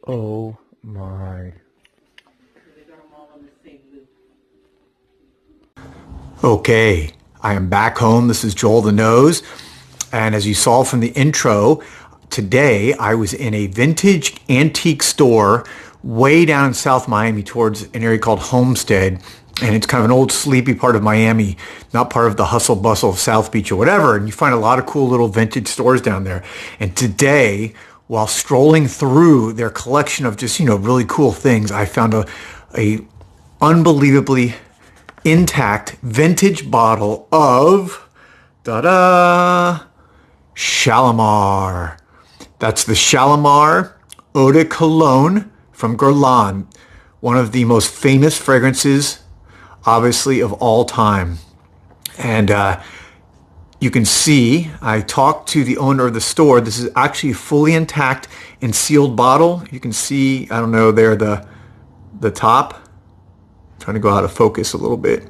Oh my. Okay, I am back home. This is Joel the Nose. And as you saw from the intro, today I was in a vintage antique store way down in South Miami towards an area called Homestead. And it's kind of an old sleepy part of Miami, not part of the hustle bustle of South Beach or whatever. And you find a lot of cool little vintage stores down there. And today, while strolling through their collection of just, really cool things, I found a unbelievably intact vintage bottle of Shalimar. That's the Shalimar Eau de Cologne from Guerlain, one of the most famous fragrances, obviously, of all time. And you can see, I talked to the owner of the store. This is actually a fully intact and sealed bottle. You can see, I don't know, there the top. Trying to go out of focus a little bit.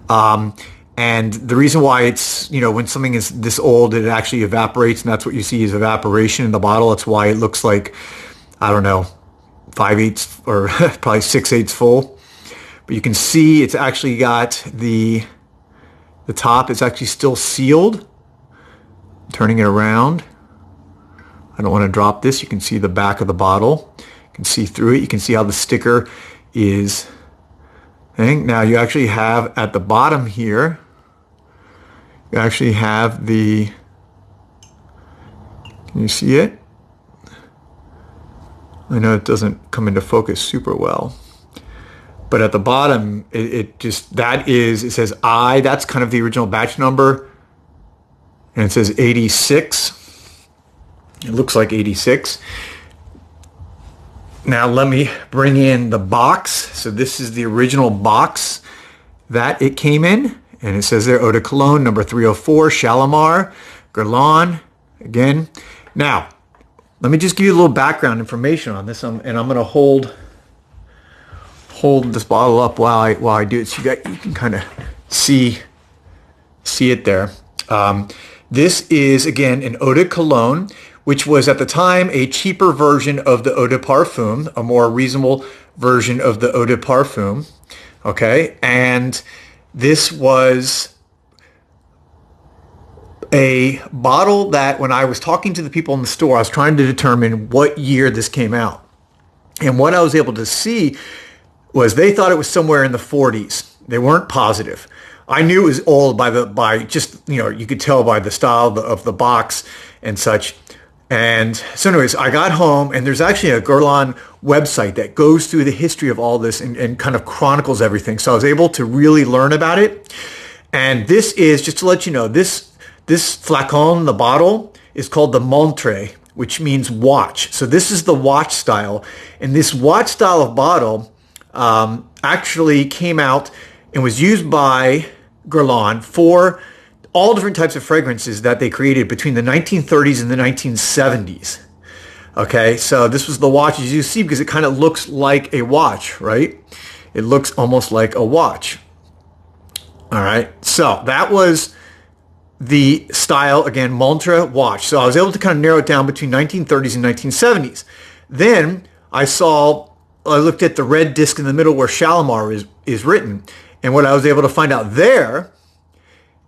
And the reason why it's, when something is this old, it actually evaporates, and that's what you see is evaporation in the bottle. That's why it looks like, I don't know, 5/8 or probably 6/8 full. But you can see it's actually got the top is actually still sealed. Turning it around. I don't want to drop this. You can see the back of the bottle. You can see through it. You can see how the sticker is. Now you actually have at the bottom here, you actually have can you see it? I know it doesn't come into focus super well, but at the bottom, it says I, that's kind of the original batch number, and it says 86. It looks like 86. Now let me bring in the box. So this is the original box that it came in. And it says there, Eau de Cologne, number 304, Shalimar, Guerlain, again. Now, let me just give you a little background information on this. And I'm going to hold this bottle up while I do it. So you can kind of see it there. This is, again, an Eau de Cologne, which was at the time a cheaper version of the Eau de Parfum, a more reasonable version of the Eau de Parfum. Okay, and this was a bottle that when I was talking to the people in the store, I was trying to determine what year this came out. And what I was able to see was they thought it was somewhere in the 40s. They weren't positive. I knew it was old by just, you could tell by the style of the box and such. And so anyways, I got home, and there's actually a Guerlain website that goes through the history of all this and kind of chronicles everything. So I was able to really learn about it. And this is, just to let you know, this flacon, the bottle, is called the montre, which means watch. So this is the watch style. And this watch style of bottle actually came out and was used by Guerlain for all different types of fragrances that they created between the 1930s and the 1970s. Okay, so this was the watch, as you see, because it kind of looks like a watch, right? It looks almost like a watch. All right, so that was the style, again, Montre watch. So I was able to kind of narrow it down between 1930s and 1970s. Then I looked at the red disc in the middle where Shalimar is written. And what I was able to find out there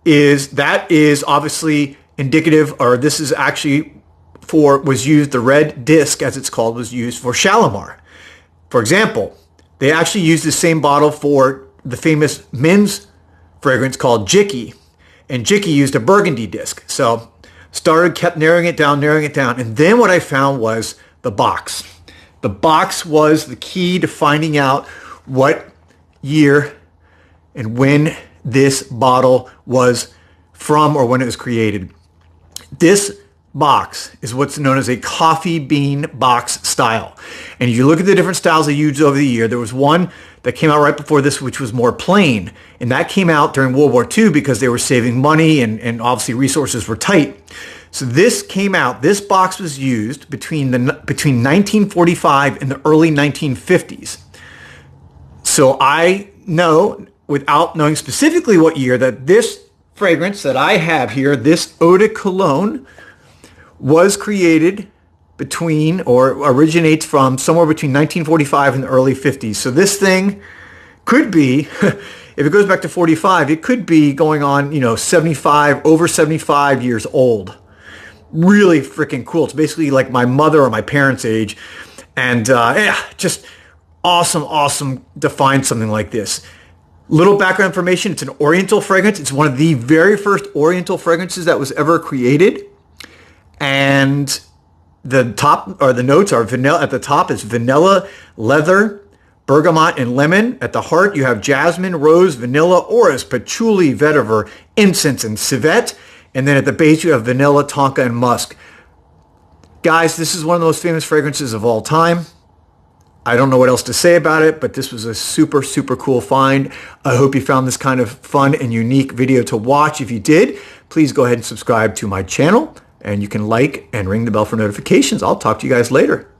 is that is obviously indicative, or this is actually the red disc, as it's called, was used for Shalimar. For example, they actually used the same bottle for the famous men's fragrance called Jicky, and Jicky used a burgundy disc. So kept narrowing it down, and then what I found was the box. The box was the key to finding out what year and when this bottle was from, or when it was created. This box is what's known as a coffee bean box style. And if you look at the different styles they used over the year, there was one that came out right before this, which was more plain. And that came out during World War II because they were saving money and obviously resources were tight. So this came out, this box was used between 1945 and the early 1950s. So I know, without knowing specifically what year, that this fragrance that I have here, this Eau de Cologne, was created between, or originates from, somewhere between 1945 and the early 50s. So this thing could be, if it goes back to 45, it could be going on, 75, over 75 years old. Really freaking cool. It's basically like my mother or my parents' age. And just awesome to find something like this. Little background information. It's an Oriental fragrance. It's one of the very first Oriental fragrances that was ever created. And the top, or the notes are vanilla. At the top is vanilla, leather, bergamot, and lemon. At the heart, you have jasmine, rose, vanilla, orris, patchouli, vetiver, incense, and civet. And then at the base, you have vanilla, tonka, and musk. Guys, this is one of the most famous fragrances of all time. I don't know what else to say about it, but this was a super cool find. I hope you found this kind of fun and unique video to watch. If you did, please go ahead and subscribe to my channel, and you can like and ring the bell for notifications. I'll talk to you guys later.